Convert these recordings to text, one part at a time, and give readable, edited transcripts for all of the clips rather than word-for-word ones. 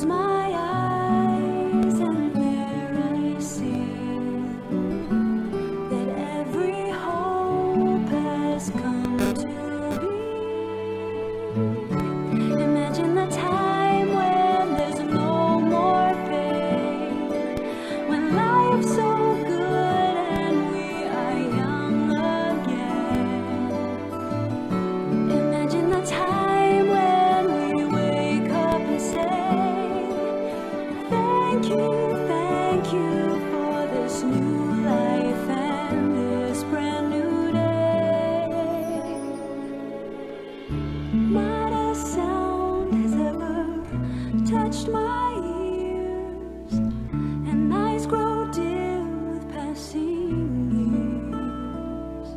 close my eyes and there I see that every hope has come to be. Imagine the time when there's no more pain, when life's so good and we are young again. Imagine the time when we wake up and say, thank you for this new life and this brand new day. Not a sound has ever touched my ears, and eyes grow dim with passing years.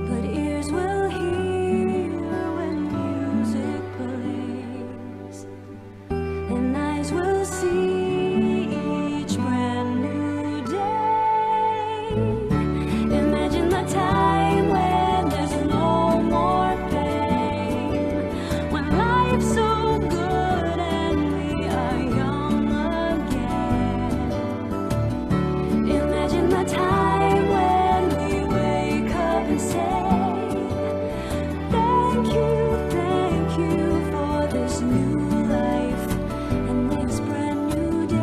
But ears will hear when music plays, and eyes will see each brand new day. Imagine the time when there's no more pain, when life's so good and we are young again. Imagine the time when we wake up and say, thank you for this new life and this brand new day.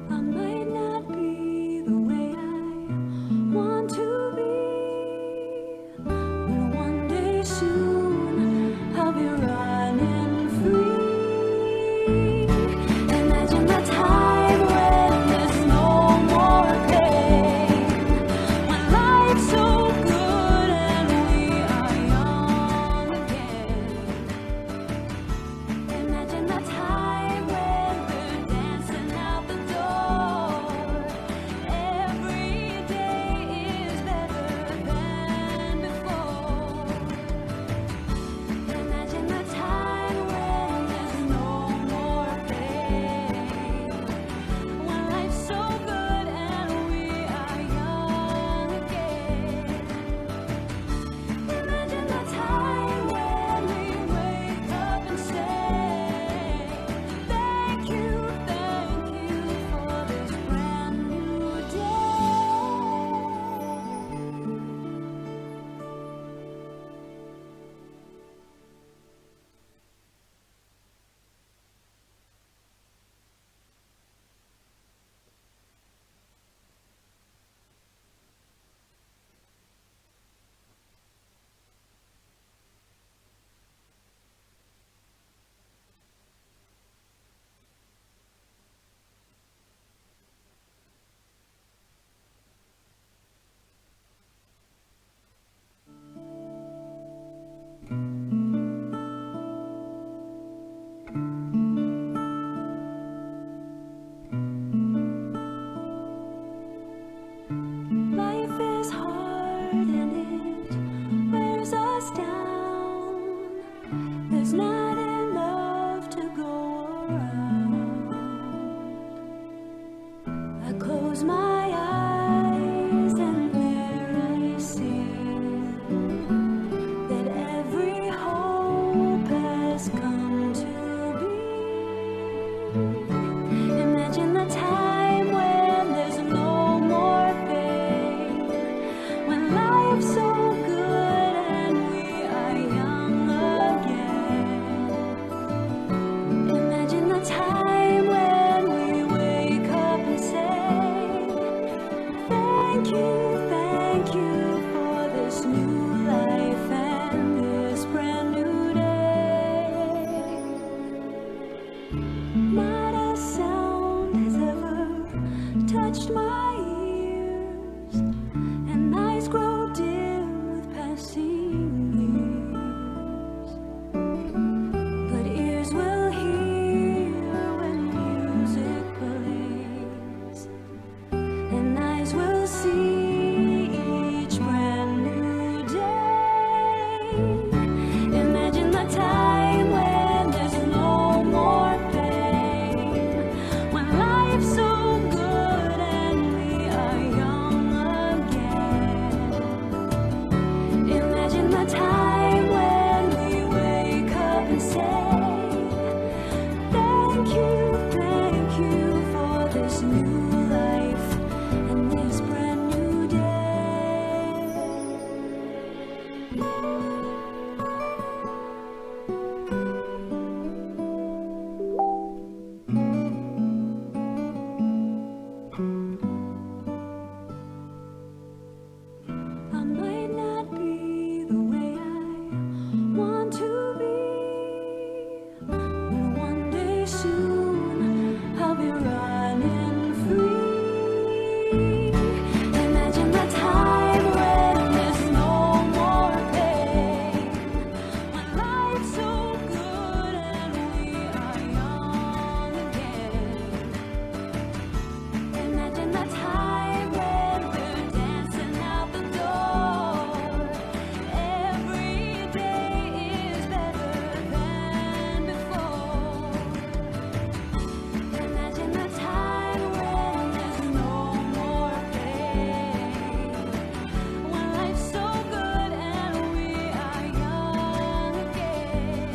I might not be the way I want to be, but one day soon I'll be running free. Imagine the time when there's no more pain, when life's so good and we are young again. Imagine the time when we're dancing out the door. Every day is better than before. Imagine the time when there's no more pain, when life's so good and we are young again. Imagine the time when we wake up and say, thank you for this brand new day. Life is hard and it wears us down. There's not enough to go around. I close my eyes and there I see that every hope has come to be. Imagine the time when there's no more pain, when life's so good and we are young again. Imagine the time when we wake up and say, thank you for this new life and this brand new day. Not a sound has ever touched my ears, and eyes grow dim with passing years. But ears will hear when music plays, and eyes will see each brand new day. Imagine the time when there's no more soon I'll be running free. Imagine the time when there's no more pain, when life's so good and we are young again. Imagine the time when we're dancing out the door. Every day is better than before. Imagine the time when there's no more pain, when life's so good and we are young again.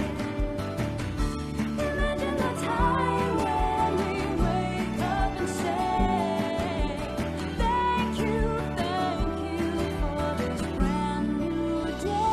Imagine the time when we wake up and say, thank you for this brand new day.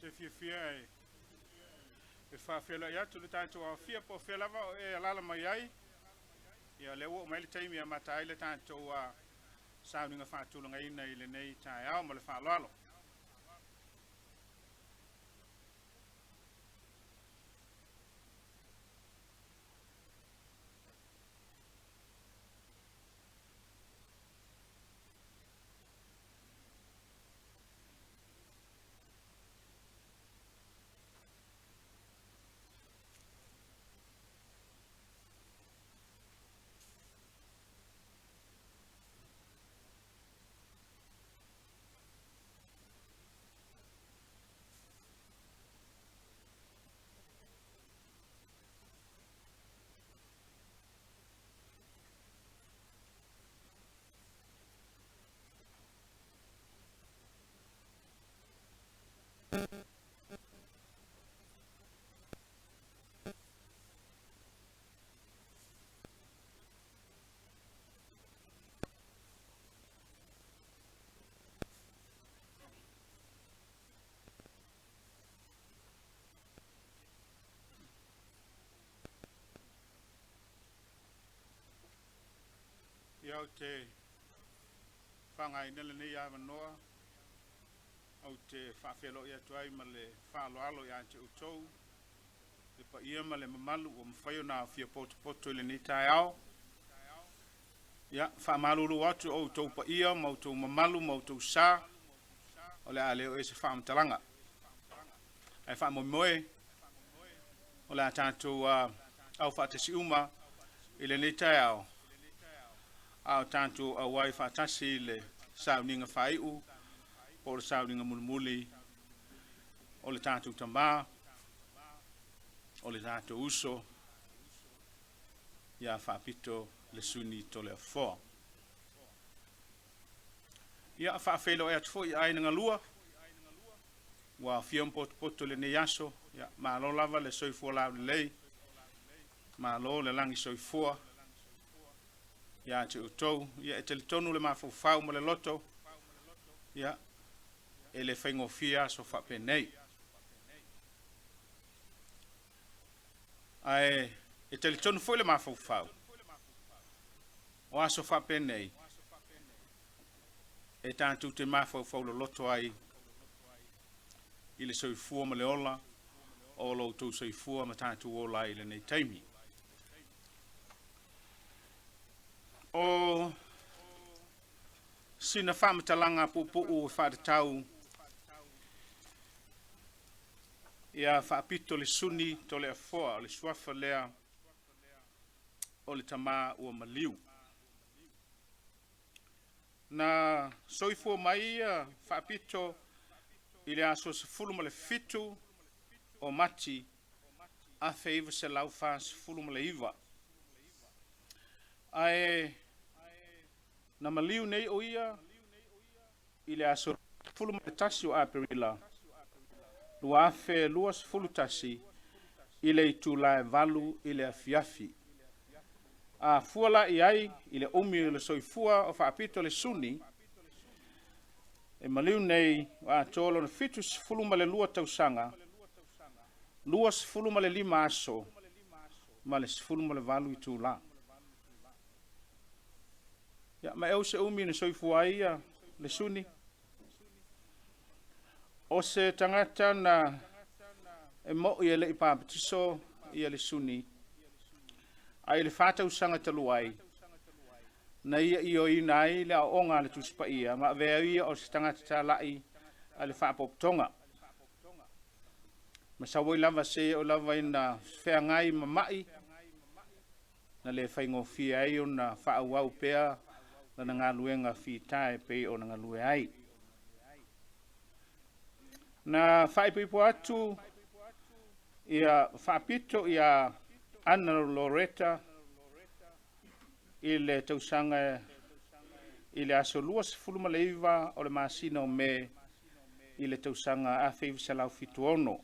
If you fear, if I feel like to the time to our fear for feel of a lalamay, ya lewo mai time ya matai le time to sounding of fat tulung ay na ile nay tai au mal fa lalo. au te whangai nele ni a manoa, au te whawhelo ia tuai ma le whaaloalo ia te utou, le pa ia ma le mamalu o mwhaio na fia poto ile ni tai ao. Ia, whamalulu atu o utou pa ia, ma utou mamalu, ma utou sa, o le a leo e se whaamatalanga. Ai whaamomoe, o le a tātou au whaatasi uma, ile ni tai ao. Au tātou au wai whaatasi le sauninga whaiu, o le sauninga mulimuli, o le tātou tamā, o le tātou uso, ia Faapito Lesuni Toleafoa. Ia whaafelo e atfo i aina ngalua, wa fiam poto le ne yaso, ia malo lava le soifua lau le lei, malo le langi soifua, ia te utou, ia e telitonu le mafufau ma le loto, ia e le whaingofia so whapenei. Ai e telitonu foi le mafufau, o aso whapenei, e tātou te mafufau le loto ai, i le soifua ma le ola, o lo tau soifua ma tātou ola i le nei taimi. O sina whamatalanga pupu o whaatau ia Faapito Lesuni Toleafoa, le suafa lea o le tamā ua maliu. Na soifua mai ia Faapito i le aso se fulu ma le fitu o mati a feiva se lau wha se fulu ma le iwa. Ai na maliu nei o ia i le aso fulu ma le tasi o Aprila. Lua afe lua se fulu tasi i le itu lae valu i le afiafi. A fuala i ai i le umi le soifua o Faapito Lesuni e maliu nei a tolo na fitu se fulu ma le lua tausanga, lua se fulu ma le lima aso, ma le se fulu ma le valu i tu la. Ya, ma eo se umi na soifua ai a Lesuni. O se tangata na e mo i ele i pāpatiso i a Lesuni, a ele whātau sanga talu ai, na ia i o ina ai le o ngā le tuspa ia, ma vea ia o se tangata tā lai a le whāpoptonga. Ma sawai lava se o lava ina whea ngai ma mai, na le whaingofia ai o na whaawau pea, na ngā luenga whitae pe o na ngā lue ai. Na whaipipo atu ia Faapito ia Ana Loretta i le tausanga i le aso lua se fuluma le iwa o le masina o me i le tausanga a feiva se lau fitu ono.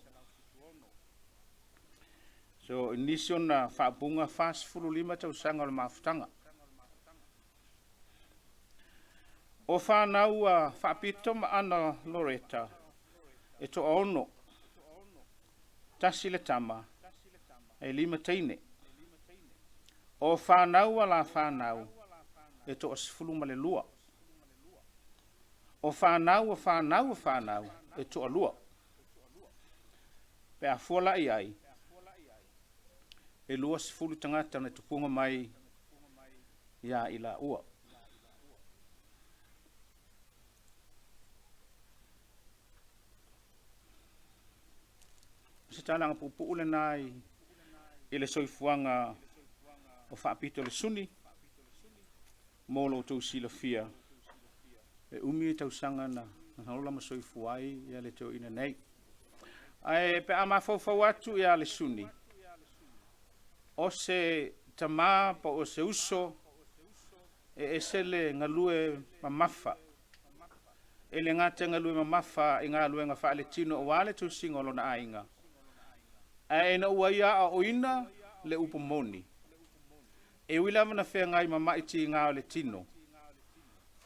So inisio na whaabunga fas fulu lima tausanga o le mafutanga. O whanau a Faapito ma Ana Loretta e to ono tasi le tama e lima teine. O whanau a la whanau e to asifulu ma le lua. O whanau e to a lua. Pe a fuala i ai e lua asifulu tangata na tupunga mai ia ila ua. Se talanga pupu ule nai i le soifuanga o Faapito Lesuni molo tau sila fia e umi tausanga na halola ma soifuai ia le teo ina nei. Ai pe ama fau atu ia Lesuni o se tamā pa o se uso e sele ngalue mamafa e le ngate ngalue mamafa i ngā luenga whaale tino o wale tu singolo na ainga. E na ua ia a oina le upomoni. E wilama na whea ngai mamaiti ngā o le tino.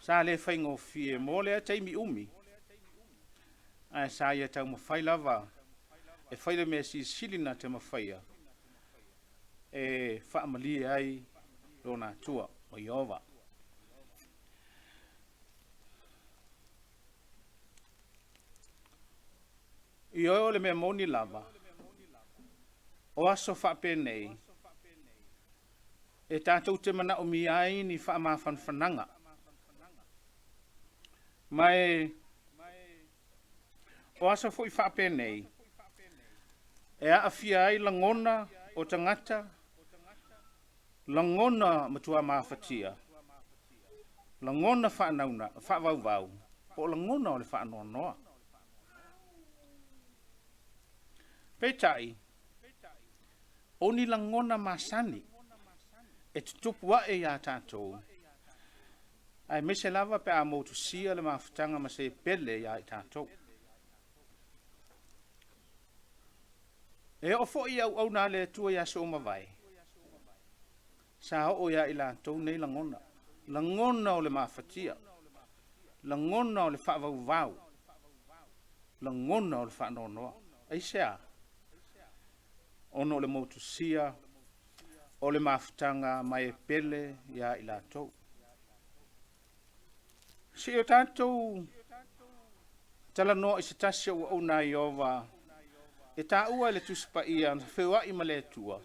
Sa le whaingo fie mo le taimi umi. A sa ia tau mawhai lava. E whaile mea si silina te mawhaia. E whaamali ai lona tua o Iova. I o le mea moni lava. O aso whapenei. E tātou te mana o mi ai ni whaamawhanwhananga. Mai o aso fo I whapenei. E a awhia ai langona o tangata. Langona matua mawhatia. Langona whaanauna, whaavauvau. Po langona o le whaanoa noa. Peitai. Oni langona masani. E tutupua e ia tātou. Ai mese lava pe a moutu sia le mawhatanga ma se pele ia I tātou. E o fo I au na le tua ia so mawai. Sa o ia I tātou nei langona. Langona o le mawhatia. Langona o le whaavauvau. Langona o le whaanonoa. Ai sea. Ono le moutu sia. O le mawhatanga mai e pele ia I tātou. Si o tātou tala noa I se tasi o na Iova. E tā ua le tuspa ia whiua I ma le tua.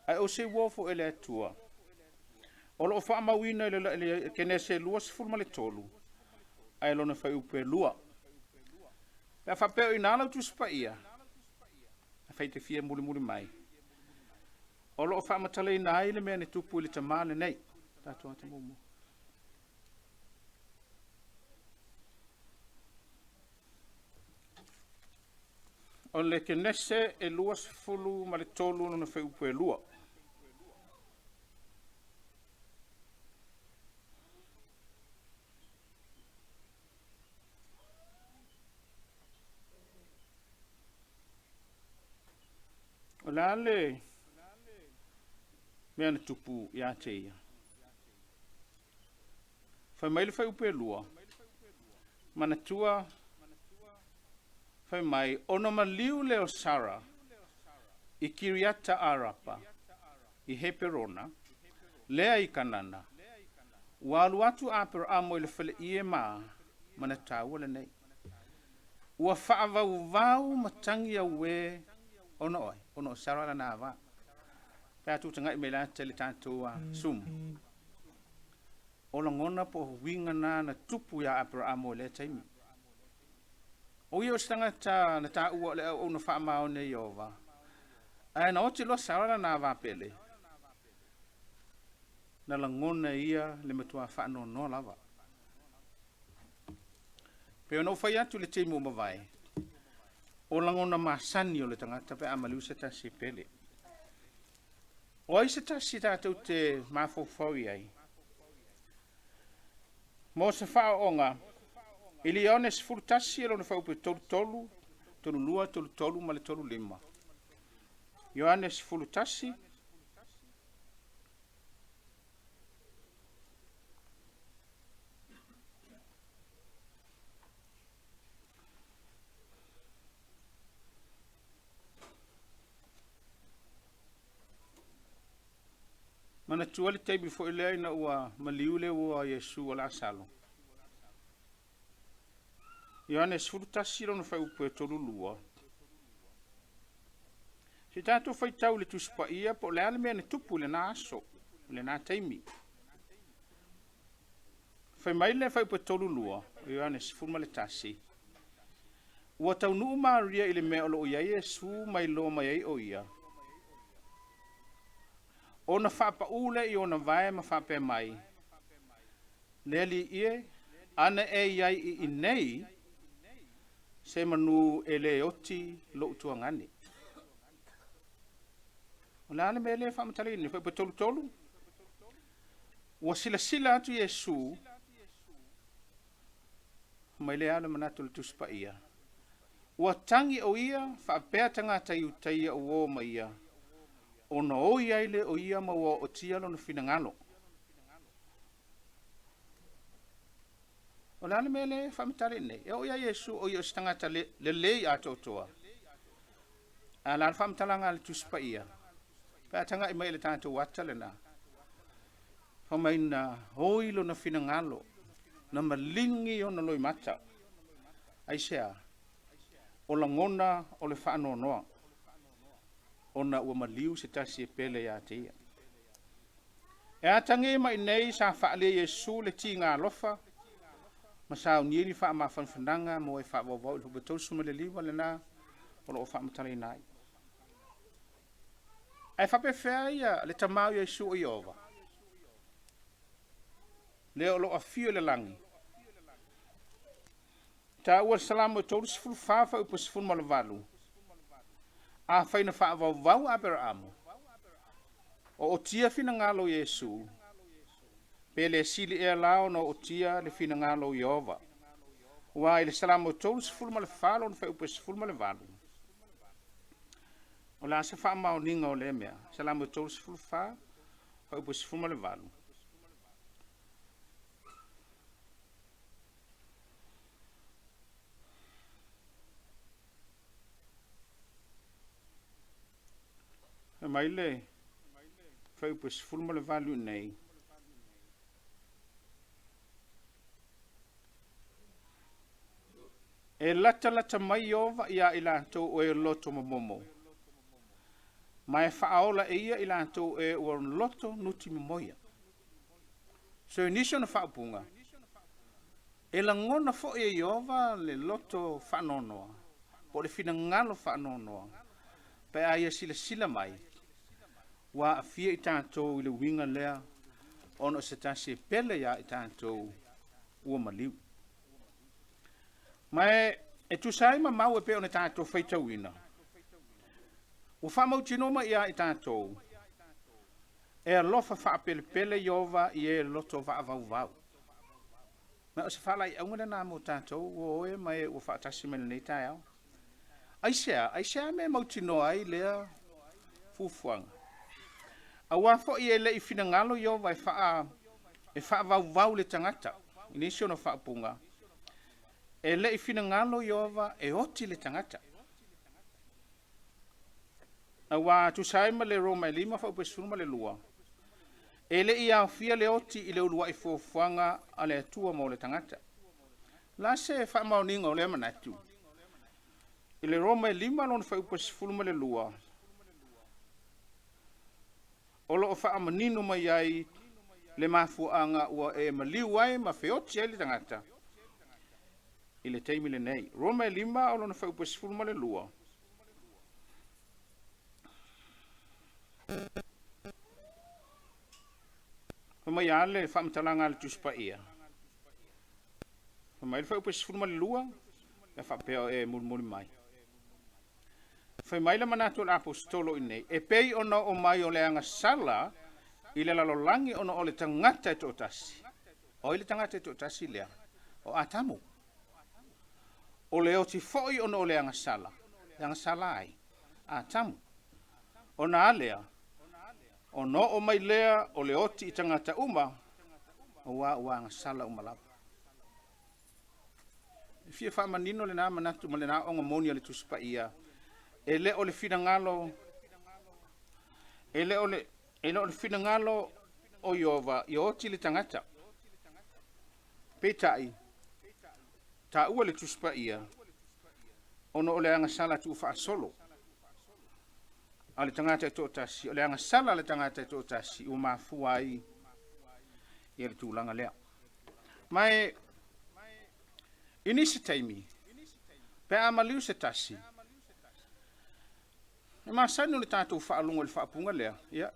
Ai o se wofo e le tua. O lo wha mawina le kene se lua se fulma le tolu. Ai lona whai upe lua. Pea whapeo I nālau tuspa ia. A whai te fia muli mai. O lo wha matala I nai le mea ne tupu I le tamale nei. Tātou ata mumu. O le kenese e lua se fulu ma le tolu lona whai upe lua. O la le mea na tupu ia te ia. Whai mai le whai upe lua. Mana tua whai mai ono maliu leo Sara I Kiriata Arapa I Heperona lea I Kanana. Walu atu apero amo I le whale ie maa mana tau le nei. Ua whaavau matangi au we ono Sara la nava. Pea tu tanga I mela te le tātou sum. O la ngona po winga na tupu ya apero amo le taimi. O ia o stanga ta na ta ua le o na whaamao ne Iova. Ai na oti lo Sara la nava pele. Na la ngona ia le matua whaano no lava. Peo no whai atu le teimu mawai. O langona masani o le tangata pe amaliu se tasi pele. O ai se tasi tātou te mawhauwhaui ai. Mo se whaonga, ili one se furu tasi e lona whaupe tolu lua, tolu ma le tolu lima. Ioane se furu tasi, mana tuali teibi fo ilea ina ua maliule ua Yesu o la salo. Ioane sfuru tasi lona whai upe tolu lua. Si tātou whai tau le tuspa ia po le ale mea ne tupu le nā aso, le nā teimi. Whai mai le whai upe tolu lua, ioane sfuru ma le tasi. Ua tau nuu maria I le mea o lo ia Yesu mai lo mai ai o ia. Ona whapa ule I ona vae ma whape mai. Leli ie, ana e iai I nei, se manu e le oti lo utua ngani. O la ane me le whamatali ni, whai pa tolu. Ua sila atu Yesu, mai le ala manatu le tuspa ia. Ua tangi o ia, whapea tangata I utaia o ma ia. Ona o ia ile o ia ma o tia lona finangalo. O lana mele whamitare nei. E o ia Yesu o ia stangata le lei atotoa. A lana whamitalanga le tuspa ia. Pea tanga I mai le tātou wata le na. Whamai na hoi lona finangalo. Na malingi o na loi mata. Aisea. o lagona o le whaanonoa. Ona ua maliu se tasi e pele ia te ia. E atange mai nei sa whaale Yesu le ti ngā lofa, ma sa unieri wha ma whanwhananga mo e wha wawau i hupe tausu me le liwa le nā, o lo o wha matale nai. Ai whape whea ia le tamau Yesu o Iova. Le o lo a fio le langi. Ta ua salamu e tolu sifuru whawha upa sifuru ma le walu. A whaina wha wawau a bera amo. O tia fina ngalo Yesu. Pe le sili e lao no o tia le fina ngalo Iova. Wa ile salamu e tolu sifuru ma le whalo na wha upa sifuru ma le walu. O la se wha mao ninga o le mea. Salamu e tolu sifuru wha upa sifuru ma le walu. Mai le fai pa sifuru ma le valu nei. E lata mai Iova ia i lantou o e loto mamomo. Ma e whaaola e ia i lantou e o loto nuti mamoia. So inisio na whaapunga. E langona fo e Iova le loto whanonoa. Po le fina ngalo whanonoa. Pe a ia sila mai. Wa a fia i tātou i le winga lea, ono se tasi pele ia i tātou ua maliu. Mai e tu sai ma mau e pe ona tātou feitau ina. Ua whamau tinoma ia i tātou. E alofa wha pele pele Iova i e loto wha vau vau. Mai o se whala i aungana nā mo tātou, ua oe mai ua wha tasi mele nei tai au. Aisea me mau tinoa ai lea fufuanga. A wafo i e le i fina ngalo Iova e wha vau le tangata. Inisio no wha punga. E le i fina ngalo Iova e oti le tangata. A wa tu saima le Roma e lima wha upesuma le lua. E le i au fia le oti i le ulua i fufuanga a le atua mo le tangata. La se wha mauninga o le manatu. I le Roma e lima lona wha upesuma le lua. O lo fa amanino mai ai le mafuanga ua e maliu ai ma feoti ai le tangata. I le teimi le nei. Roma e lima o lona wha upesifuru ma le lua. Mai ale fa mtalanga le tuspa ia. Mai fa upesifuru ma le lua e fa peo e mulmuli mai. Fai mai le manatu la apostolo inei. E pei ona o mai o le anga sala i le lalolangi ona o le tangata e tōtasi. O i le tangata e tōtasi lea. O atamu. O le oti foi ona o le anga sala. Le anga sala ai. Atamu. O na alea. O no o mai lea o le oti i tangata uma. O wa anga sala umalawa. Fia wha manino le nā manatu ma le nā onga moni le tuspa ia. E le o le fina ngalo fina ngalo o Iova i oti le tangata petai ta ua le tuspa ia ono o le anga sala tu wha solo a le tangata e tōtasi o le anga sala le tangata e tōtasi o mafua ai i le tūlanga lea mai inisi taimi pe amaliu se tasi e masani le tātou whaalunga le whaapunga lea, ia.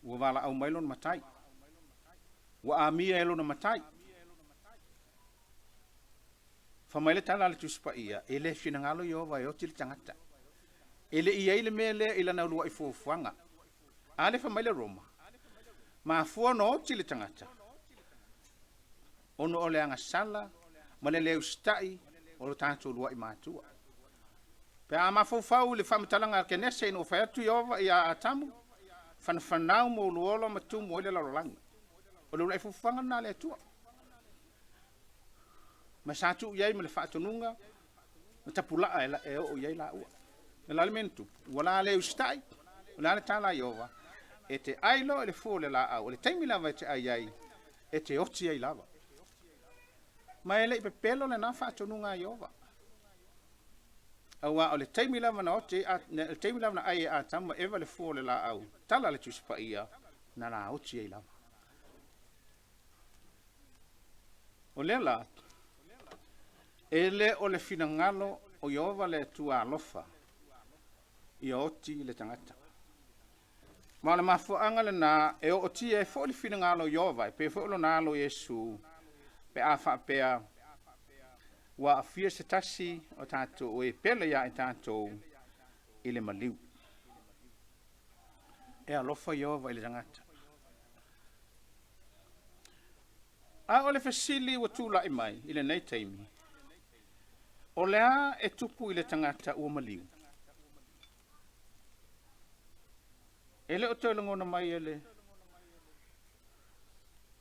Ua wala au mailo na matai. Ua amia elo na matai. Whamaile tala le tuspa ia, e le finangalo Iova e oti le tangata. E le ia ile mea lea ila na ulua i fuafuanga. A le whamaile Roma. Ma fua no oti le tangata. Ono o le anga sala, ma le leo stai, o le tātou ulua i mātua. Pe a mafau le whamatalanga ke nese ino whaiatu Iova i a atamu. Whanau mo luola matu mo ile lalolangi. O lula i fufanga na le atua. Ma satu iai me le whaatununga. Ma tapulaa e o iai la ua. E la alimentu. Wala le ustai. Wala le tala Iova. E te ailo e le fu le la au. Le taimi lava e te ai ai. E te oti ai lava. Ma ele pe pelo le na fa tonu nga Iova. Awa o le taimi lava na oti le taimi lava na ai a tama eva le fu le la au. Tala le tuspa ia na la oti ai lava. O le la ele o le finangalo o Iova le tua alofa. I oti le tangata. Ma le mafuanga le na e o oti e fo le finangalo Iova pe fo lo na lo Yesu pe a fa pe a wa afia se tasi o tato o e pele ya e tato i le maliu. E alofa Iova i le tangata. A o le fasili wa tula i mai i le nei taimi. O lea e tupu i le tangata ua maliu. Ele o te langona mai ele.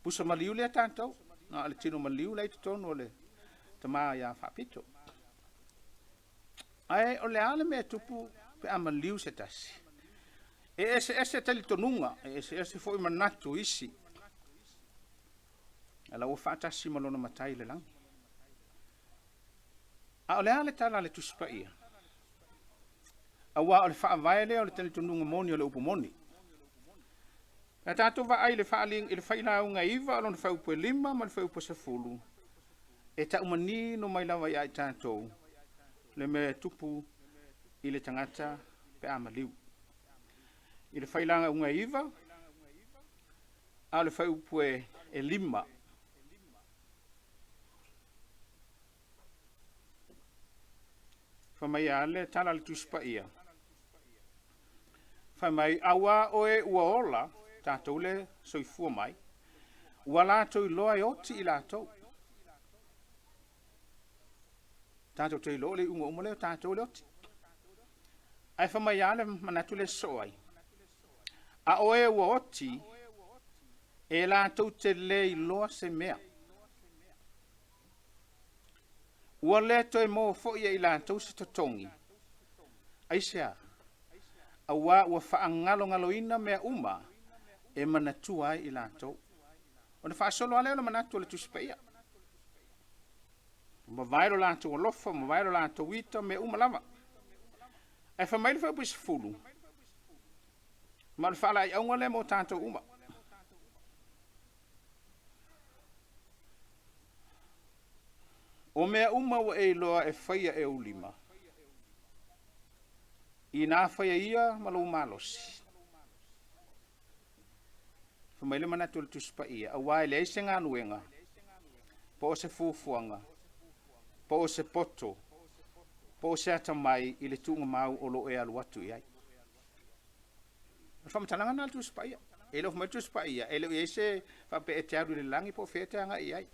Pusa maliu le tātou. Nga ale tino maliu le te tono le. Tama ia Faapito. Ai o le ale me tupu pe a maliu se tasi. E ese tali tonunga. E ese foi manatu isi. Ala ua whaatasi malona matai le langi. A o le ale tala le tuspa ia. Awa o le whaavai lea o le tali tonunga moni o le upumoni. Na tātou wa ai le whaaling i le whainaunga iwa o le whaupue 5 ma le whaupue 10. E ta umani no mai lawa ia i tātou. Le me tupu i le tangata pe a maliu. I le whailanga unga iwa a le whaupue 5. Whamai ale tala le tuspa ia. Whamai awa oe ua ola, tātou le soifua mai. Ua lātou i loa i oti i lātou. Tātou te i loa le unga umale o tātou le oti. Ai whamai ale manatu le soai. A oe ua oti, e lātou te le i loa se mea. Ua le toi mō foia i lātou se totongi. Aisea, awa ua whaangalo ngaloina mea uma e manatua ai i lātou. O na whaasolo aleo na manatua le tuspeia. Ma vairo lātou o lofa, ma vairo lātou wita mea uma lava. E whamaile whaupu se fulu. Ma le whaala i aunga le mō tātou uma. O mea uma wa e loa e whaia e ulima. I nā whaia ia malo malosi. Whamaile manatu le tuspa ia. A wai le eise ngā nuenga. Po o se fufuanga. Po o se poto. Po o se atamai i le tuunga mau o lo e alu atu iai. Whamatalanga nā le tuspa ia. E lo whamai tuspa ia. E lo eise whape e te aru le langi po wheteanga iai.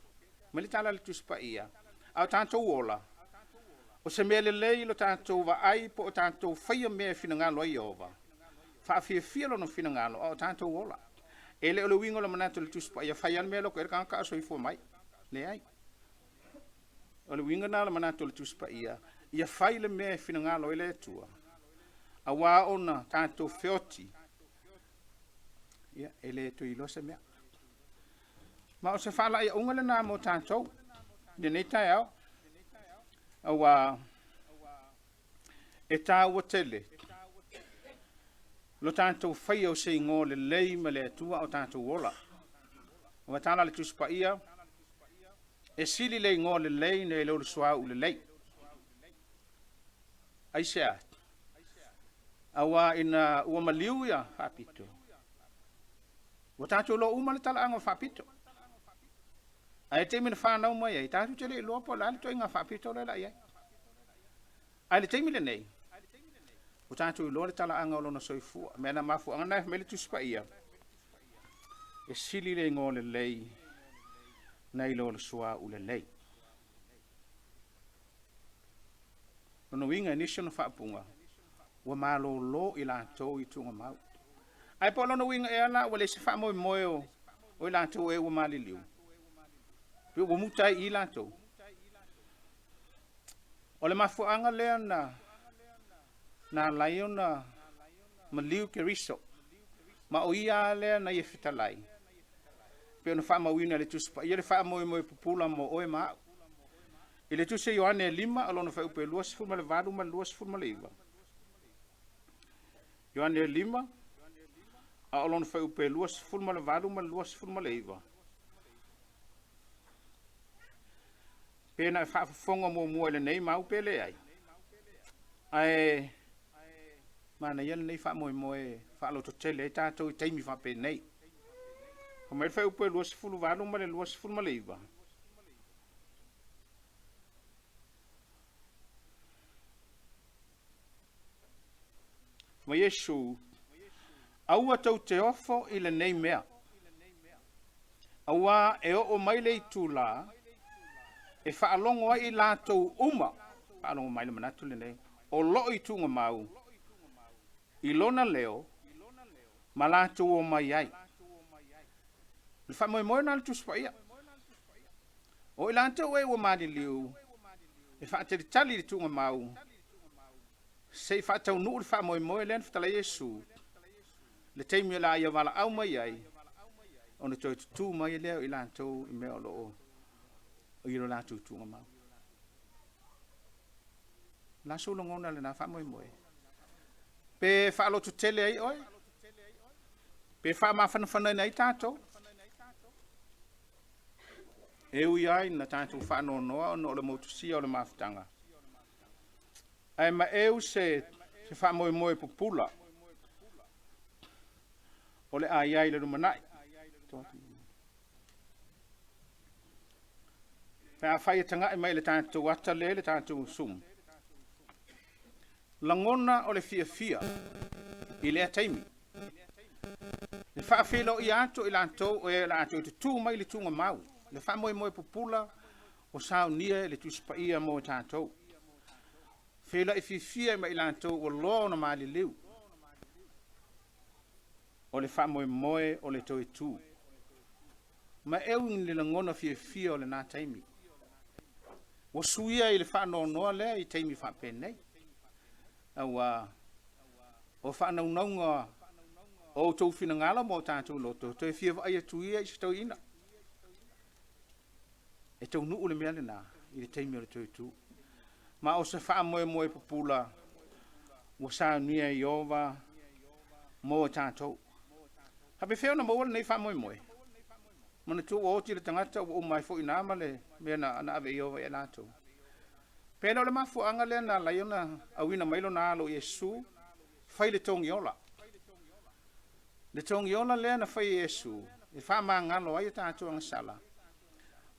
Mali tala le tuspa ia. Au tātou ola. O se mea le lei lo tātou wa ai po o tātou whaia mea whinangalo i Iova. Whaafia whialo no whinangalo au tātou ola. E le ole wingo la manatu le tuspa ia whaian mea loko e kanka aso i fua mai. Le ai. Ole wingo na la manatu le tuspa ia. Ia whai le mea whinangalo i le tua. A wā ona tātou whioti. Ia, e le tu i lo se mea. Ma o se whala ia unga le nā mo tātou. Ne nei tai au. Awa e tā ua tele. Lo tātou whaia o se ngō le lei ma le atua o tātou ola. Awa tāna le tuspa ia. E sili le ngō le lei ne lo le sua u le lei. Aisea. Awa ina ua maliu ia Faapito. Wa tātou lo uma le tala anga Faapito. Ai te mina whanau mai ai, tātu te le loa po lale toi ngā Faapito le lai ai. Ai le teimi le nei. O tātu i loa le tala anga o lona soifua. Mea na mafu anga nai mele tuspa ia. E sili le ngō le lei. Nei lo le sua u le lei. Nono winga inisio na whaapunga. Ua malo lo i lātou i tunga mau. Ai po lono winga e ala, wale se whaamoe moeo. O i lātou e ua mali liu. Pio ua mutai i lātou. O le mafuanga lea na laio na maliu ke riso. Ma o ia lea na ia fitalai. Pio na whaamawina le tuspa. Ia le whaamoe moe pupula mo oe maa. I le tuse Ioane 5 o lona faupelua sefulu ma le valu ma le lua sefulu ma le iva. Ioane 5 a o lona faupelua sefulu ma le valu ma le lua sefulu ma le iva. Pena e whaafafonga mua le nei mau pele ai. Ai mana ia nei whaamoe whaaloto tele e tātou I taimi whape nei. Ko mai faupelua sefulu valu ma le lua sefulu ma le iva. Ma Yesu aua tau te ofo I le nei mea. Aua e o mai le itula e whaalongo ai I lātou uma. Whaalongo mai le manatu le nei. O loo I tunga mau. I lona leo ma lātou o mai ai. Le whamoe na le tuspa ia. O I lātou e ua mani liu. E whaateri tali le tunga mau. Sei whaatau nuu le whamoe len whatala Yesu. Le teimi la ia wala au mai ai. O na toi tutu mai leo I lātou I mea o loo. O I lo lātou tunga mau. La solo ngona le na whamoe. Pe whaalotu tele ai oi. Pe whaamawhanawhana nei tātou. E ui ai na tātou whaano noa o no le motusia o le mawhitanga. Ai ma eu se whamoe pupula. O le ai le rumanai. Pea whai tanga I mai le tātou wata le tātou sum. Langona o le fia I lea taimi. Le whaafelo I ato I lantou o e la ato I tu mai le tunga mau. Le whamoe pupula o sao nia le tuspa ia mo tātou. Fela I fia mai lantou o lo na mali liu. O le whamoe o le toi tu. Ma eu ni le ngona fia o le nā taimi. O suia I le whaano noa lea I taimi whapenei. Aua o whaanaunga o tau whina ngala mo tātou loto. Toi fia wa aia tuia I stau ina. E tau nuu le mea le nā. I le taimi o le toi tu. Ma o se whaamoe pupula. O sa nia Iova mo tātou. Hape wheo na mawala nei whaamoe. Mana tu o ti le tangata o mai fo inama le mea na ave Iova e nātou. Pena o le mafuanga le na laiona awina mailo na alo Yesu. Fai le tongi ola. Le tongi ola le na fai Yesu. E wha ngalo ai tātou ang sala.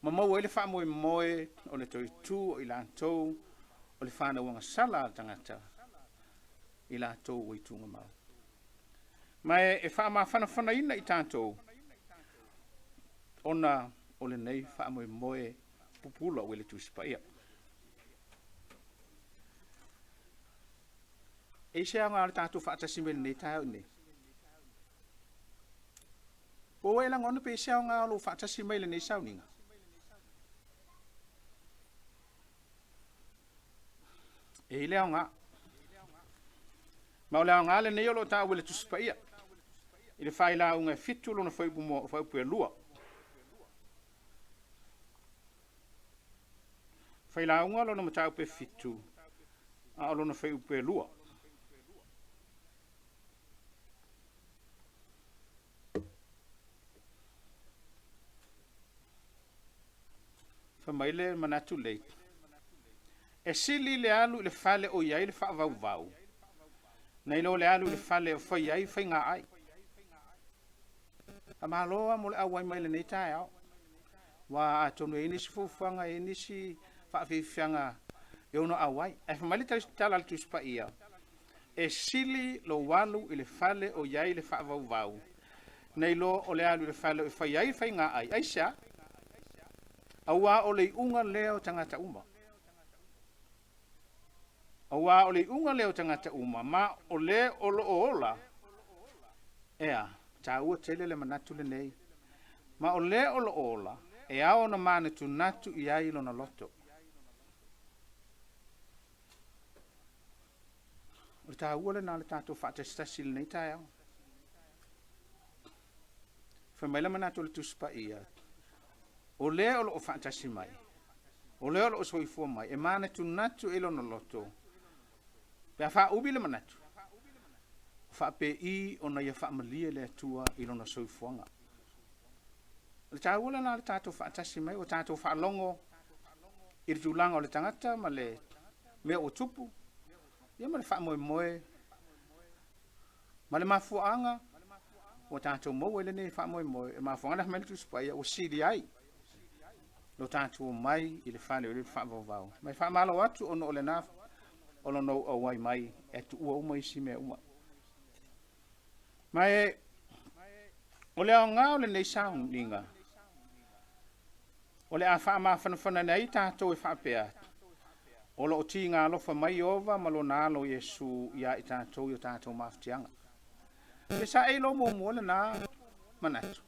Ma mau ele whaamoe o le toi tu o I lātou. O le whāna wanga sala tangata. I lātou o I tunga mau. Mai e whaamawhana ina I tātou. Ona o le nei whaamoe pupula o le tuspa ia. E se anga ale tātou whaatasimele nei tāu nei. O e lang ona pe se anga alo whaatasimele nei sauninga. E leo ngā. Ma o leo ngā le nei olo tāu le tuspa ia. I le whai la unga fitu lona whaipu e lua. Whai la unga lona matau pe fitu. A lona whaipu e lua. Whamaile manatu leit. E sili le alu le fale o iai le whaavau. Nei lo le alu le fale o whai ai whai ngā ai. A mahaloa mo le awai mai le nei tae au. Wa atonu e nisi fufuanga e nisi whaafifanga e ono awai. E whamali tala le tuspa ia. E sili lo walu i le fale o iai le whaavau. Nei lo o le alu le fale o whai ai whai ngā ai. Aisha. Awa o le unga leo tangata uma. Awa o le unga leo tangata uma. Ma o le olo ola. Ea, ta ua tele le manatu le nei. Ma o le olo ola. E ao na mane tu natu I ai lo na loto. O ta ua le na le tato whaata stasi le nei tae au. Whamaila manatu le tuspa ia. O le o lo o whaatasi mai. O leo lo soifua mai, e mana tunatu e lona loto. Pea wha ubi le manatu. Wha pe I o na ia wha malia le atua I lona soifuanga. Le tāua na le tātou wha atasi mai, o tātou wha longo I le tūlanga o le tangata, ma le mea o tupu. Ia ma le wha moe moe. Ma le mafuanga, o tātou moe le ne wha moe moe, e mafuanga na mele tu spaya, o siri ai. Lo tātou mai I le whane o le wha vau. Mai wha malo atu ono o le nā, ono no o wai mai, e tu ua uma isi mea uma. Mai, o le au ngā o le nei saung ninga. O le a wha maa whanawhana nei tātou e wha pēa. O lo o ti ngā lofa mai ova, ma lo nā lo Yesu ia I tātou I o tātou mawhitianga. E sa e lo mo le nā manatu.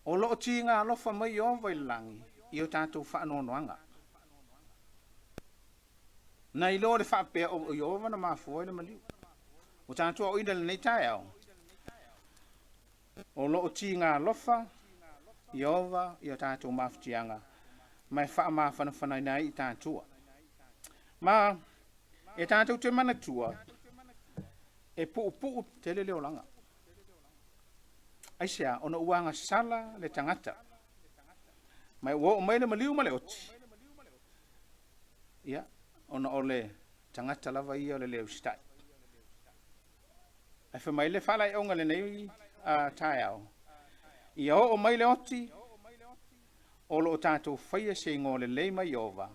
O lo o ti ngā lofa mai ova I langi, I o tātou whaanonoanga. Na I lo le wha pēa o I ova na mawhua I le maliu. O tātou o ina le nei tae au. O lo o ti ngā lofa, I ova I o tātou mawhitianga. Mai wha maa whanawhana nei I tātua. Ma, e tātou te manatua, e puu te le leo langa. Aisea, ona uanga sala le tangata. Mai o mai le maliu ma le oti. Ia, ona o le tangata lava ia o le leo stai. E wha mai le whala I onga le nei tae au. Ia o mai le oti, o lo tātou whaia se ngō le lei mai ova,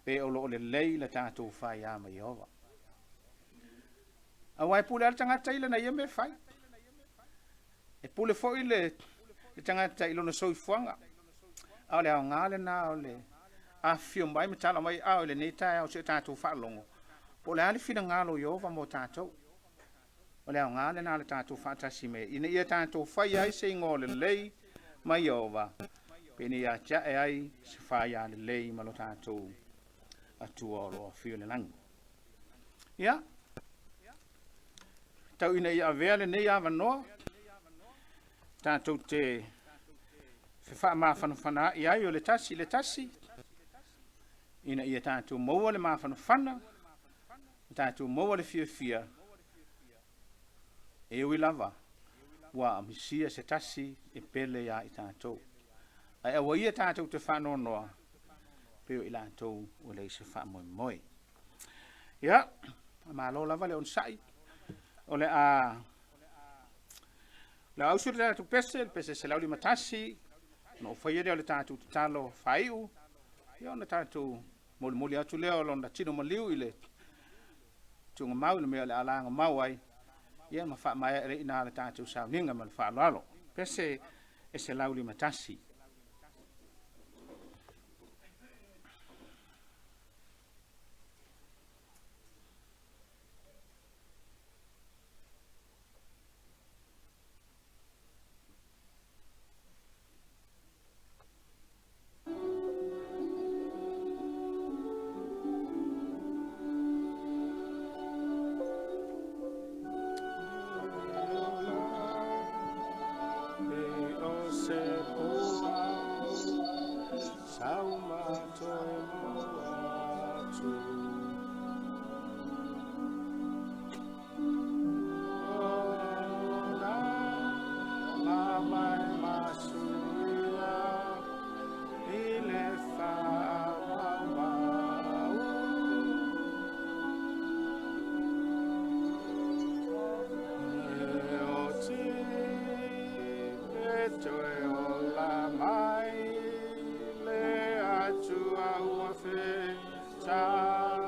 pe o lo le lei le tātou whaia mai ova. A wai pule al tangata ila na ia me whai. E pule foi le tangata ilo na soifuanga. Au le au ngāle nā au le a fio mai me tala mai au le nei tae au se tātou whaalongo. Po le ali whina ngālo I ova mo tātou. O le au ngāle nā le tātou whaatasi me. Ina ia tātou whaia I se ngō le lei mai ova. Pene ia tia e ai se whaia le lei malo tātou atua o loa whio le langi. Ia. Tau ina ia avea le nei awa noa. Tātou te wha maa whanawhana I ai o le tasi. Ina ia tātou maua le maa whanawhana. Tātou maua le fia. E ui lava. Wa amisia se tasi e pele ia I tātou. Ai awa ia tātou te whanau noa. Peo I lātou o lei se wha moi. Ia, maa lo lava le on sai. O le a... Le ausur le tātou pese se lauli matasi. No whaia leo le tātou te talo whaiu. Ia ona tātou moli atu leo lona tino maliu I le. Tunga mau le mea le alanga mau ai. Ia ma wha mai ere ina le tātou sao ninga ma le wha alo. Pese e se lauli matasi. Ciao.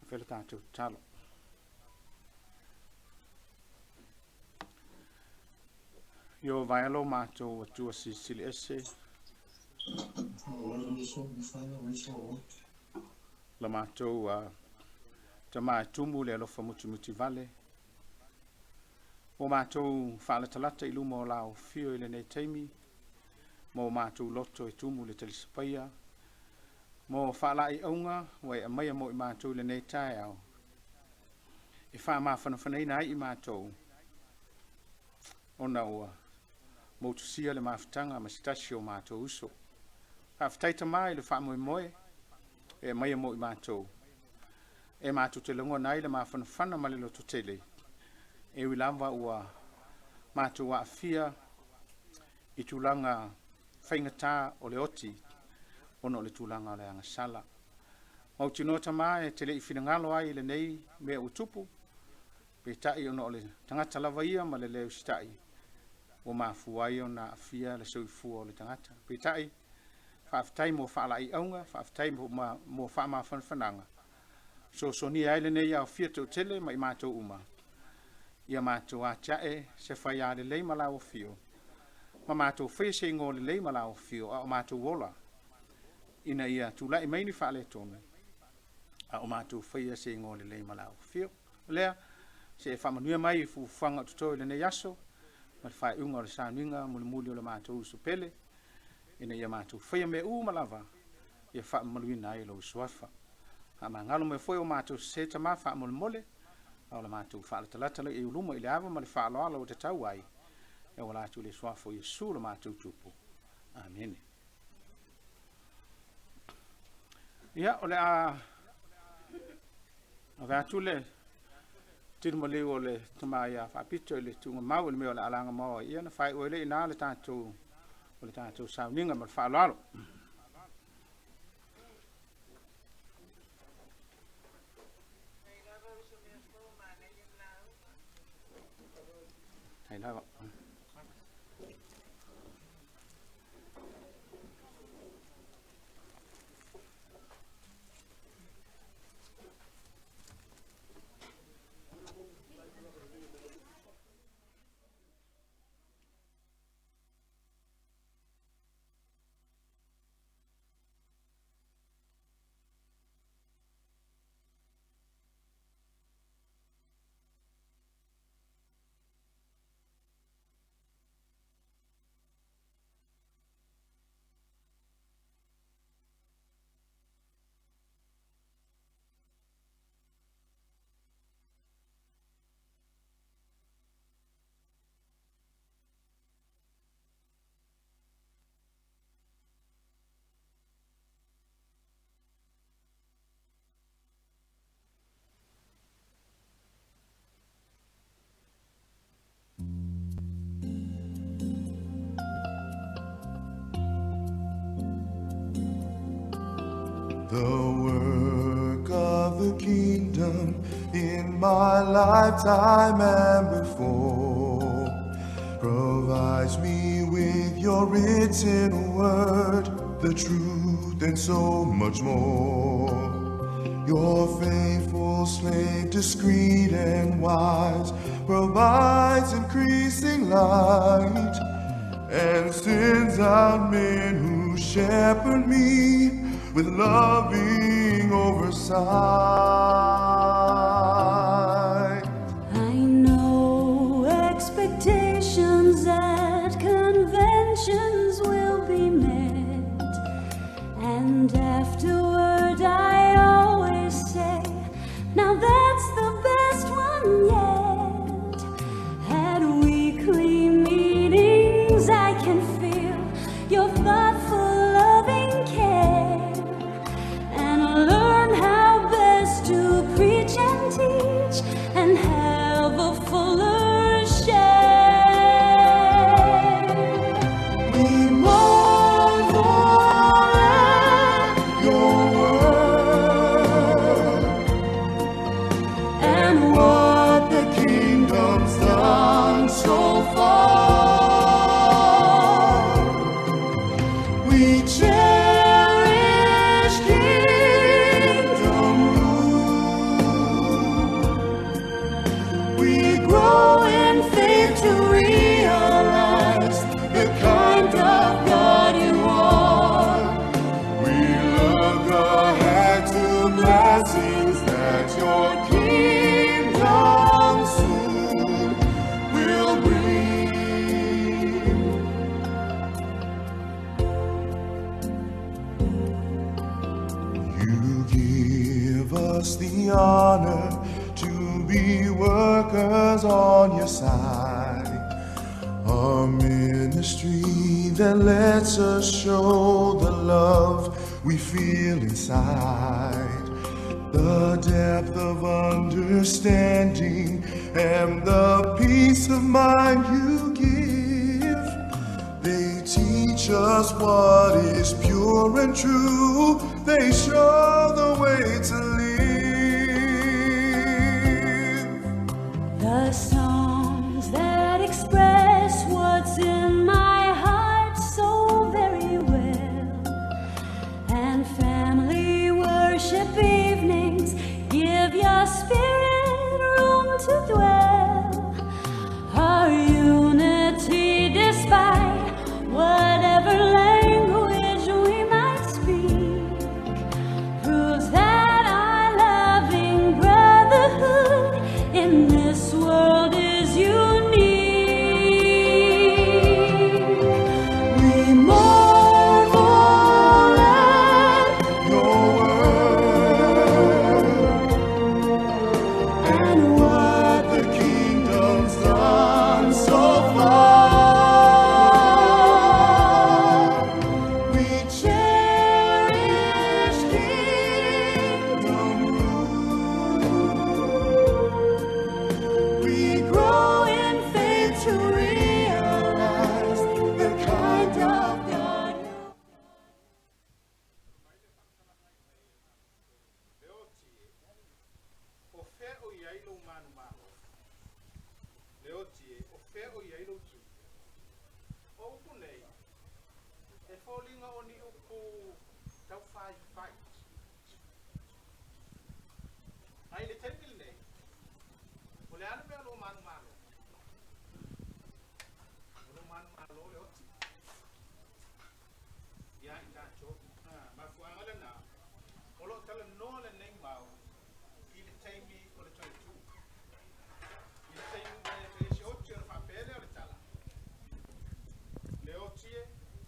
Fele tātou talo. Yo vai alo mātou atua sisili ese. La mātou te mai tumu le alofa muti vale. Mo mātou whaala talata ilu mo lao fio ile nei teimi. Mo mātou loto e tumu le talisapaia. Mo whaala i aunga, wai a maia mo i mātou le nei tae au. E wha maa whanawhanaina i mātou. Ona ua, mo tu sia le mawhitanga ma sitasi o mātou uso. Whawhitaita mai le wha moe moe, e maia mo i mātou. E mātou te langoa nai le mawhanawhana ma le loto tele. E wilamba ua mātou wa afia i tūlanga whaingatā o le oti. Ono le tūlanga le anga sala. Mau tino tama e tele i whingalo ai le nei mea utupu. Pe tai ono le tangata lava ia ma le leo sitai. O mafu ai ona afia le soifu o le tangata. Pe tai, whaafitai mo whaala i aunga, whaafitai mo whaama whanwhananga. So ni ai le nei au fia tau tele ma i mātou uma. Ia mātou a tiae se whai a le lei malao fio. Ma mātou whai se ngō le lei malao fio a o mātou wola. Ina ia tūlai maini whaale tonu. A o mātou whaia se ngō le lei malao fio. Lea, se e whamanuia mai fu whanga tutoi le nei aso. Ma le whae unga o le sānuinga muli o le mātou usu pele. Ina ia mātou whaia me malava. Ia whamanuina ai lo usuafa. A ma ngalo me whai o mātou se tama whamole. A o le mātou whaale talatala e uluma i le awa ma le whaalo ala o te tau ai. E o lātou le suafo i su le mātou tupu. Amen. Ia, o le a vea le tinu ma leo le tamai a Faapito le tunga mau le meo le alanga mau ia na whai oele ina le tātou o le tātou sauninga ma le whaalalo. Hei lava. The work of the kingdom in my lifetime and before provides me with your written word, the truth and so much more. Your faithful slave, discreet and wise, provides increasing light and sends out men who shepherd me with loving oversight. I know expectations at conventions will be met, and afterward I always say, now that's the best one yet. At weekly meetings I can feel your thoughtful loving care, and learn how best to preach and teach and have a fuller share. We marvel at your word and what the kingdom's done so far. We cherish kingdom rule. We grow in faith to realize the kind of God you are. We look ahead to blessings that your kingdom soon will bring. You give us the honor to be workers on your side, a ministry that lets us show the love we feel inside, the depth of understanding and the peace of mind you give. They teach us what is pure and true. They show the way to live. The songs that express what's in my heart so very well, and family worship evenings give your spirit room to dwell. Our unity despite whatever language we might speak proves that our loving brotherhood in this world is unique. We marvel at Your word and what the kingdom's done so far. We cherish kingdom rule. We grow in faith to realize the kind of God you O fe o iai lo manu malo. Leo tie, o fe o iai lo tu. O upu nei, e fōlinga o ni upu tau whai whai. Ai le tepil nei, o le anu mea lo manu malo. O lo manu malo leo ti. Ia i tātou, ma fuanga le nā. O lo tala noa le nei mau. I le taimi o le toi tu. I le taimi le si oti o le whapele o le tala. Le otie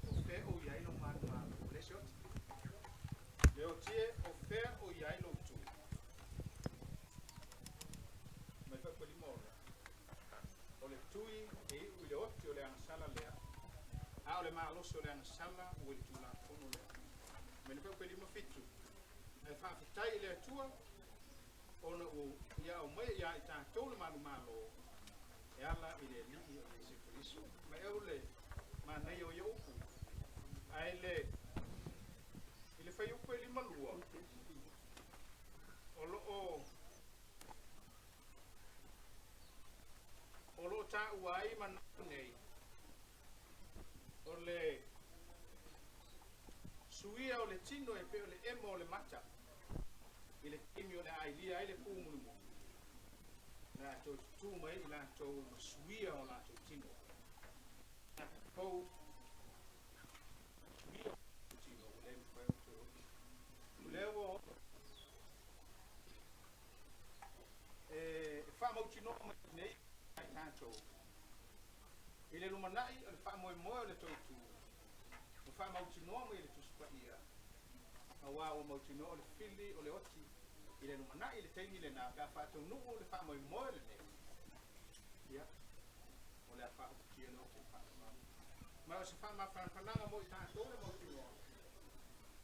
o fe o iai lo manu malo. O le si oti. Le otie o fe o iai lo tu. Mai pa pali mora. O le tui e i le oti o le ansala lea. A o le maaloso o le ansala o le tula fono lea. Mai pa pali mo fitu. E whaafitai le atua. Ona o ia o mai ia i tātou le manu malo e ala i le li o le se kristo ma e ole ma nei o ia upu ai le i le whai upu e lima lua o lo tā uai ma nau nei o o le suia o le tino e pe o le emo o le mata i le kimi o le ailia ai le pumunu na to tu mai la to suia o la to tino po tino o le to lewo fa mo tino mai nei tanto ile lumanai o le fa mo mo le to tu o fa mo tino mai le tu spa ia awa o mo tino o le fili o le oti ile lumanai le tengi le na ka fa to no le fa mo mo le ia o le fa o tino o fa ma o se fa ma fa na mo tanto le mo tino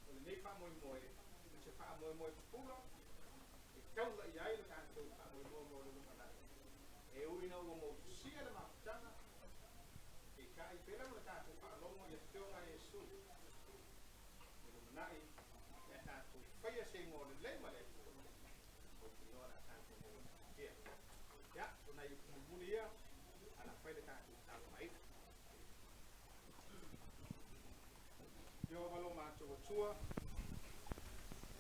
o le nei fa mo mo se fa mo mo pulo e tau la ia ile tanto fa mo mo le lumanai e uina o mo sia le mafutanga e kai pela o tanto fa longo le teo ai su le lumanai e tanto faia se mo le male o tino na tanto mo ia ya ona i mulia ana faile tanto tanto mai yo valo mato tua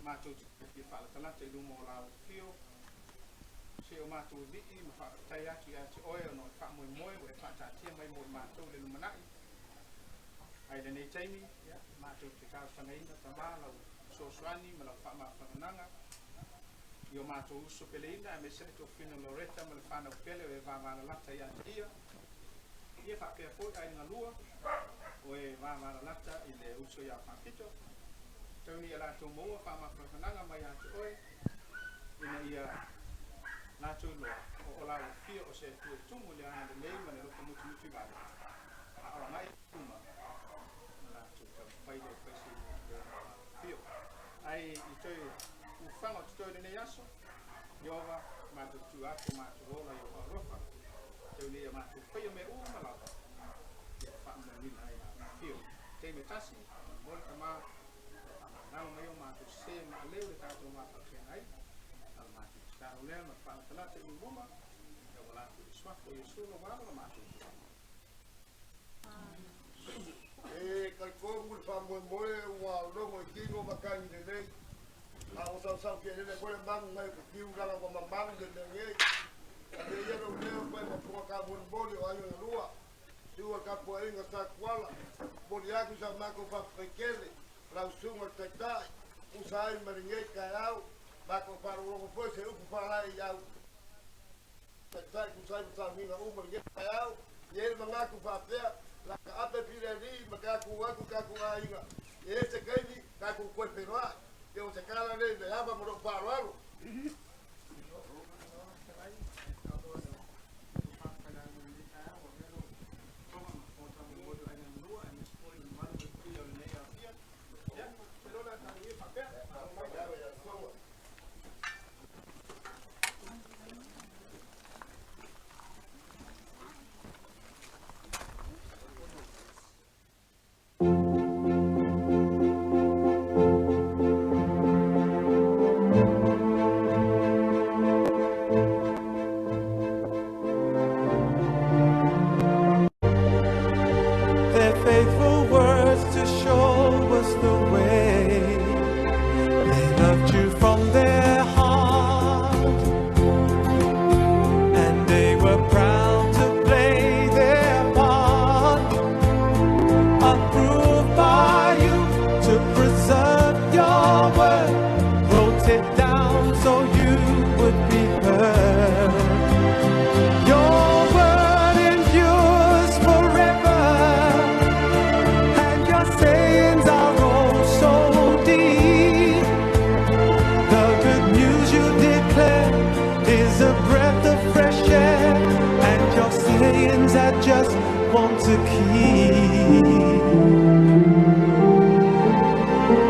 mato ti fa la tala te lumo la fio se o mato vi ma fa tai atu ya te oe no fa mo mo e fa ta tia mai mo mato le lumanai ai le nei taimi ya mato te ka fa nei na tamala so swani ma la fa ma fa nanga io mato uso peleina e me se to fino loretta ma le fa na pele e va va la ta ya ia fa pe fo ai na lua o e va va la ta ile uso ya Faapito toni ala to mo fa ma fa nanga mai atu oe ina ia na tu lo o la fio o se tu mo le ana le ma le ko mutu mutu va a mai tuma na tu ka pai de pesi fio ai i toi u fanga tu toi ne yaso yova ma tu atu ma tu rola yo rofa toni ia ma tu pai me u ma la ia fa ma ni ai fio te me tasi mo ma na mai ma tu se ma le le ta tu ma fa ai Carolina ma fa la te ngoma e wala tu swafo yesu no wala ma tu e kalko mul fa mo mo wa lo mo kingo makani de nei a o sa ke le ko le mang mai ku kiu la ko mang de nei e ye no le ko ma ko ka mo mo le wa yo lua tu ka po inga sa kwala mo ya ku sa ma ko fa frekele la sunga tata usai maringe ka Mako para o foi se o para ia sai ku sai minga o mo nge ai e ele manga ku fa pe la ape pireli maka ku ka ku ainga e se kai ka ku ko perwa e o se kala le le aba mo para alo Their faithful words to show us the way. They loved you from their heart, and they were proud to play their part. Approved by you to preserve your word, wrote it down so you would be heard. Your word endures forever, and your sayings are oh so deep. The good news you declare is a breath of fresh air, and your sayings I just want to keep.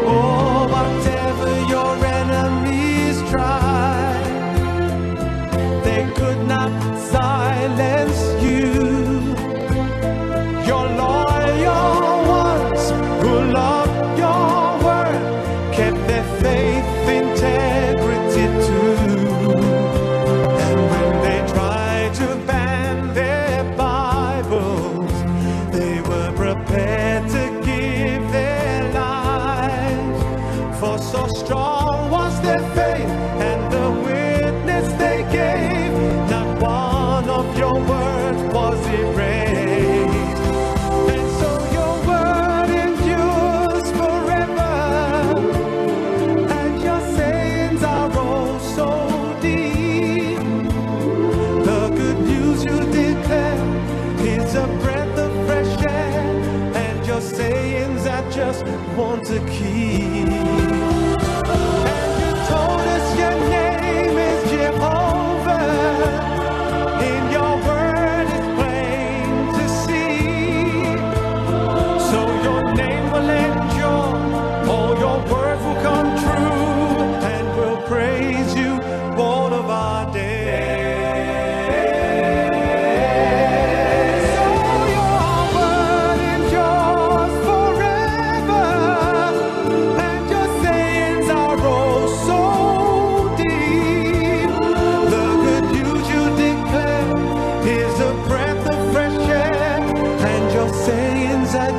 Oh, whatever your enemies try, they could not silence you. Your loyal ones who love your word kept their faith, integrity too. And when they tried to ban their Bibles, they were prepared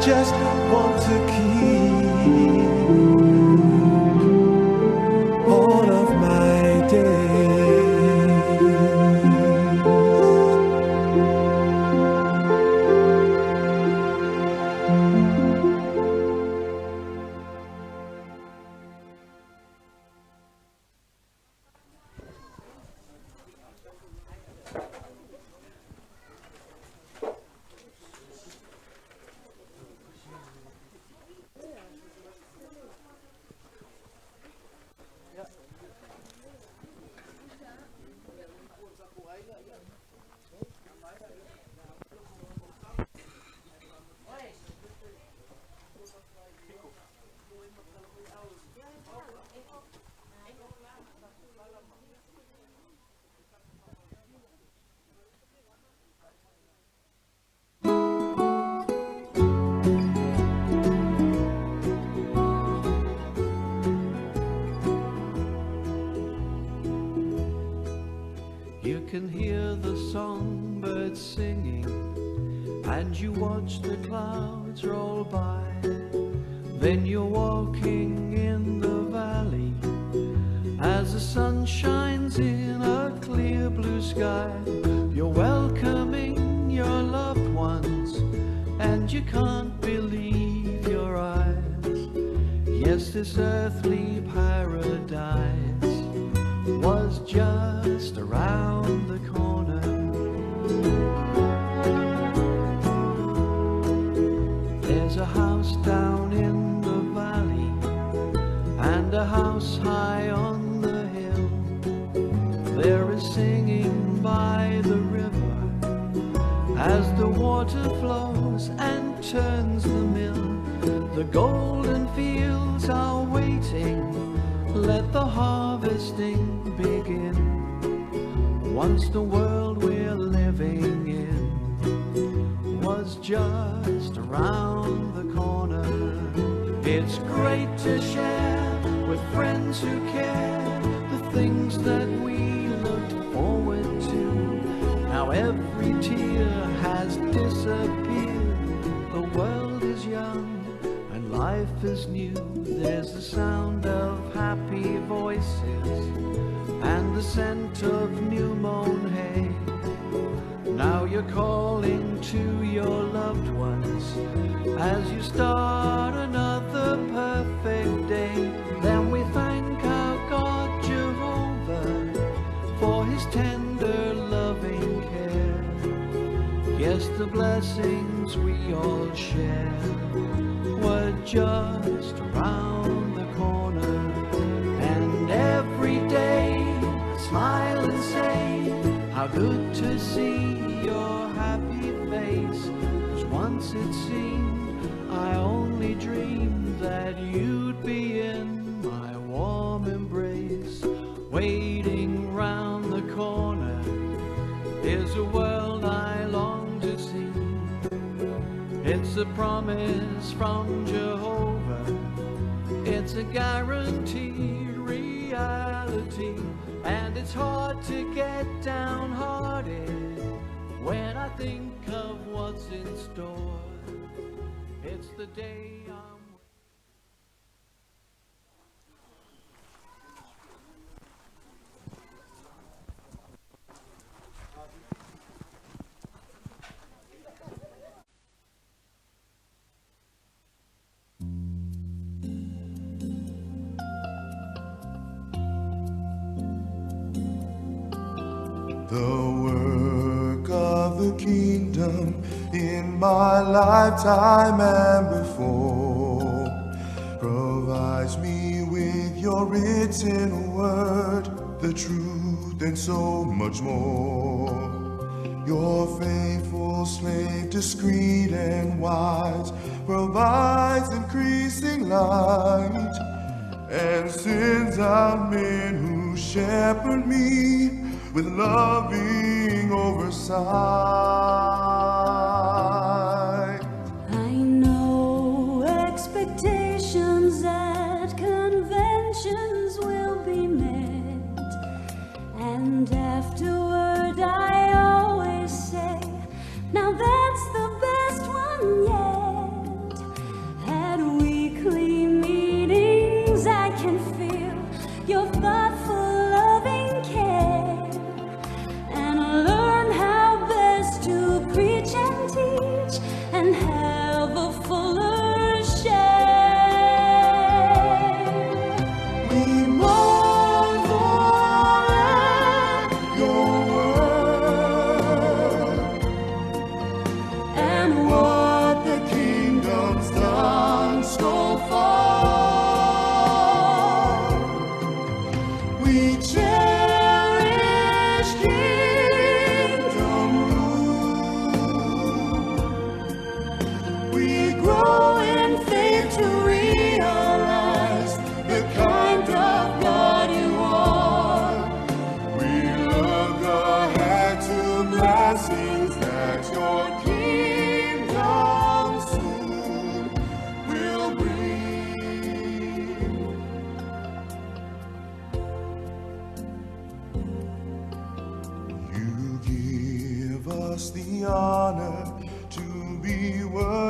just want to keep all of my days. You can hear the songbirds singing, and you watch the clouds roll by. Then you're walking in the valley as the sun shines in a clear blue sky. You're welcoming your loved ones, and you can't believe your eyes. Yes, this earthly paradise was just around the corner. There's a house down in the valley and a house high on the hill. There is singing by the river as the water flows and turns the mill. The golden fields are waiting, let the harvesting begin. Once the world we're living in was just around the corner. It's great to share with friends who care the things that we looked forward to. Now every tear has disappeared. The world is young and life is new. There's the sound of happy voices and the scent of new mown hay. Now you're calling to your loved ones as you start another perfect day. Then we thank our God Jehovah for his tender loving care. Yes, the blessings we all share were just around the corner. And every day I smile and say, how good to see your happy face. 'Cause once it seemed I only dreamed that you'd be in my warm embrace. Waiting round the corner is a world I long to see. It's a promise from Jehovah, it's a guaranteed reality. And it's hard to get downhearted when I think of what's in store. It's the day I'm The work of the kingdom in my lifetime and before provides me with your written word, the truth and so much more. Your faithful slave, discreet and wise, provides increasing light and sends out men who shepherd me with loving oversight. I know expectations at conventions will be met, and afterward I always say, now that's the best one yet.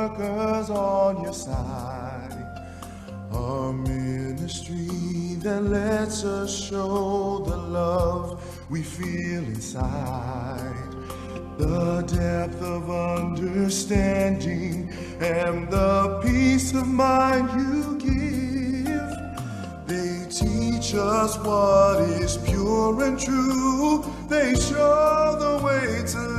workers on your side. A ministry that lets us show the love we feel inside, the depth of understanding and the peace of mind you give. They teach us what is pure and true. They show the way to